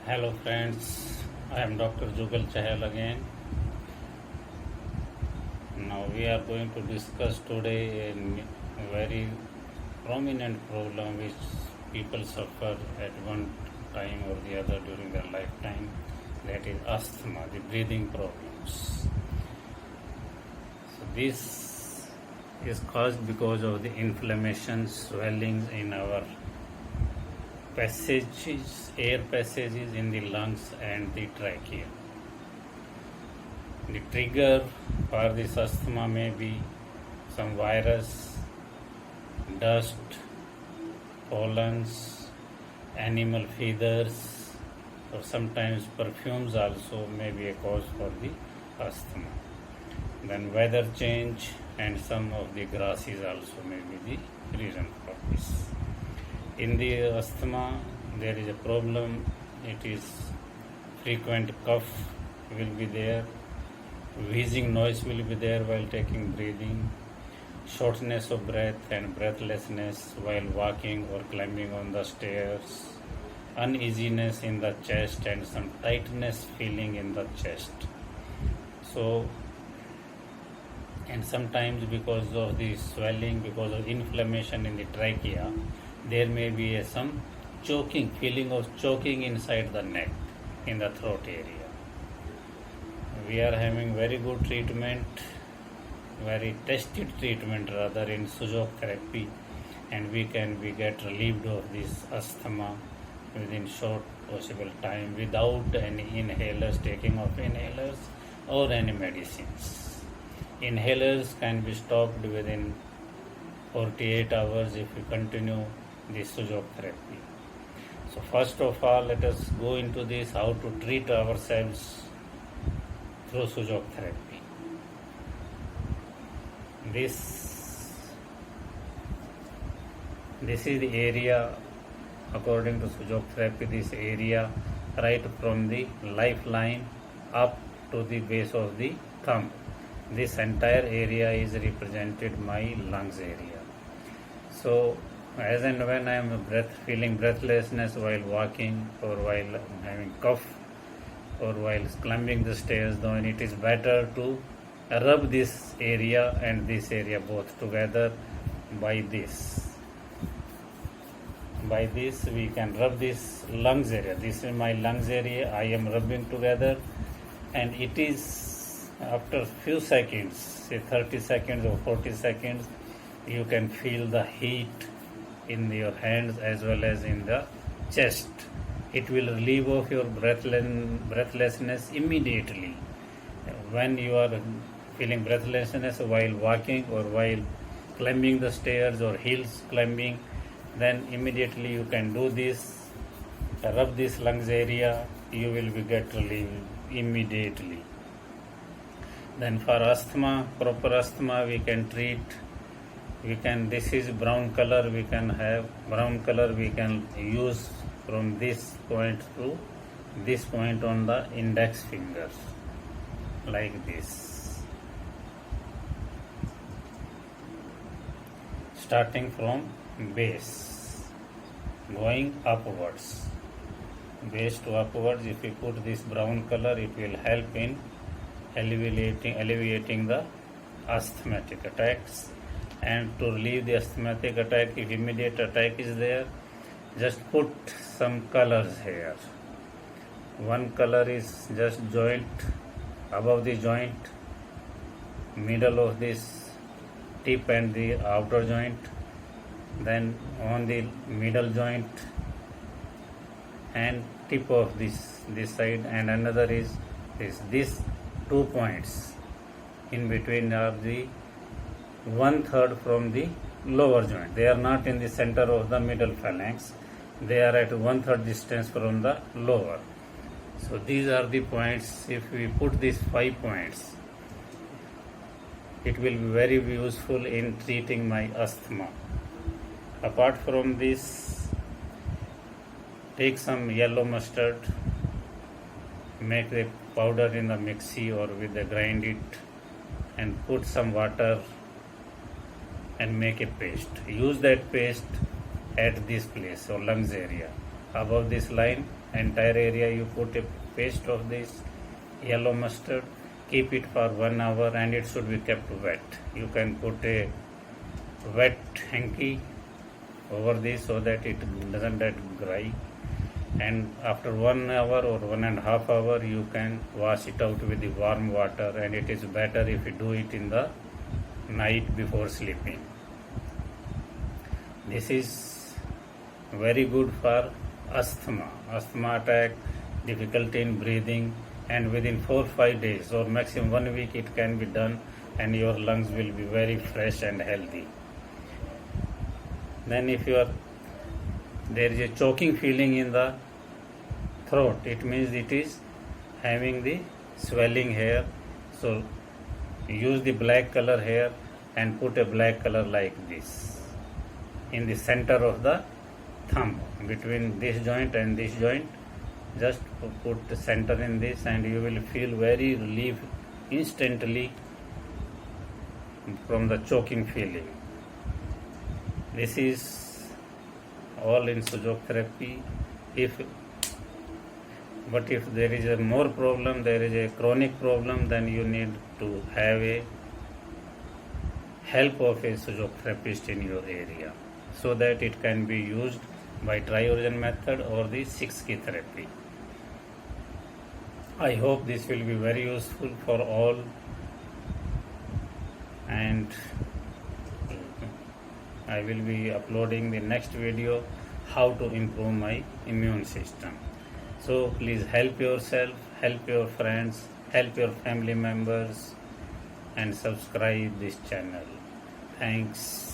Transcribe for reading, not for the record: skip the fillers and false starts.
Hello friends, I am Dr. Jugal Chahal again. Now we are going to discuss today a very prominent problem which people suffer at one time or the other during their lifetime, that is asthma, the breathing problems. So this is caused because of the inflammation, swellings in our passages, air passages in the lungs and the trachea. The trigger for this asthma may be some virus, dust, pollens, animal feathers, or sometimes perfumes also may be a cause for the asthma. Then weather change and some of the grasses also may be the reason for this. In the asthma, there is a problem. It is frequent cough will be there, wheezing noise will be there while taking breathing, shortness of breath and breathlessness while walking or climbing on the stairs, uneasiness in the chest and some tightness feeling in the chest. So, and sometimes because of the swelling, because of inflammation in the trachea, there may be some choking, feeling of choking inside the neck, in the throat area. We are having very good treatment, very tested treatment rather in Sujok therapy, and we get relieved of this asthma within short possible time without any inhalers, taking of inhalers or any medicines. Inhalers can be stopped within 48 hours if we continue this Sujok therapy. So first of all, let us go into this, how to treat ourselves through Sujok therapy. This is the area, according to Sujok therapy, this area right from the lifeline up to the base of the thumb. This entire area is represented my lungs area. So as and when I am feeling breathlessness while walking or while having cough or while climbing the stairs, then it is better to rub this area and this area both together by this. By this we can rub this lungs area. This is my lungs area. I am rubbing together, and it is after few seconds, say 30 seconds or 40 seconds, you can feel the heat in your hands as well as in the chest. It will relieve of your breathlessness immediately. When you are feeling breathlessness while walking or while climbing the stairs or hills climbing, then immediately you can do this, rub this lungs area, you will be get relief immediately. Then for asthma, proper asthma we can treat. This is brown color, we can use from this point to this point on the index fingers, like this. Starting from base, going upwards, base to upwards, if you put this brown color, it will help in alleviating the asthmatic attacks. And to relieve the asthmatic attack, if immediate attack is there, just put some colors here. One color is just joint, above the joint, middle of this tip and the outer joint, then on the middle joint and tip of this side, and another is these 2 points in between are the 1/3 from the lower joint. They are not in the center of the middle phalanx. They are at 1/3 distance from the lower. So these are the points. If we put these 5 points, it will be very useful in treating my asthma. Apart from this, take some yellow mustard, make the powder in the mixie or with the grind it, and put some water and make a paste. Use that paste at this place or lungs area. above this line, entire area you put a paste of this yellow mustard, keep it for 1 hour, and it should be kept wet. You can put a wet hanky over this so that it doesn't get dry, and after 1 hour or 1.5 hours you can wash it out with the warm water, and it is better if you do it in the night before sleeping. This is very good for asthma attack, difficulty in breathing, and within 4-5 days or maximum 1 week it can be done, and your lungs will be very fresh and healthy. Then if there is a choking feeling in the throat, it means it is having the swelling hair. So use the black color hair and put a black color like this in the center of the thumb, between this joint and this joint. Just put the center in this, and you will feel very relief instantly from the choking feeling. This is all in Sujok therapy. But if there is a more problem, there is a chronic problem, then you need to have a help of a Sujok therapist in your area, so that it can be used by tri-origin method or the 6-key therapy. I hope this will be very useful for all, and I will be uploading the next video, how to improve my immune system. So please help yourself, help your friends, help your family members, and subscribe this channel. Thanks.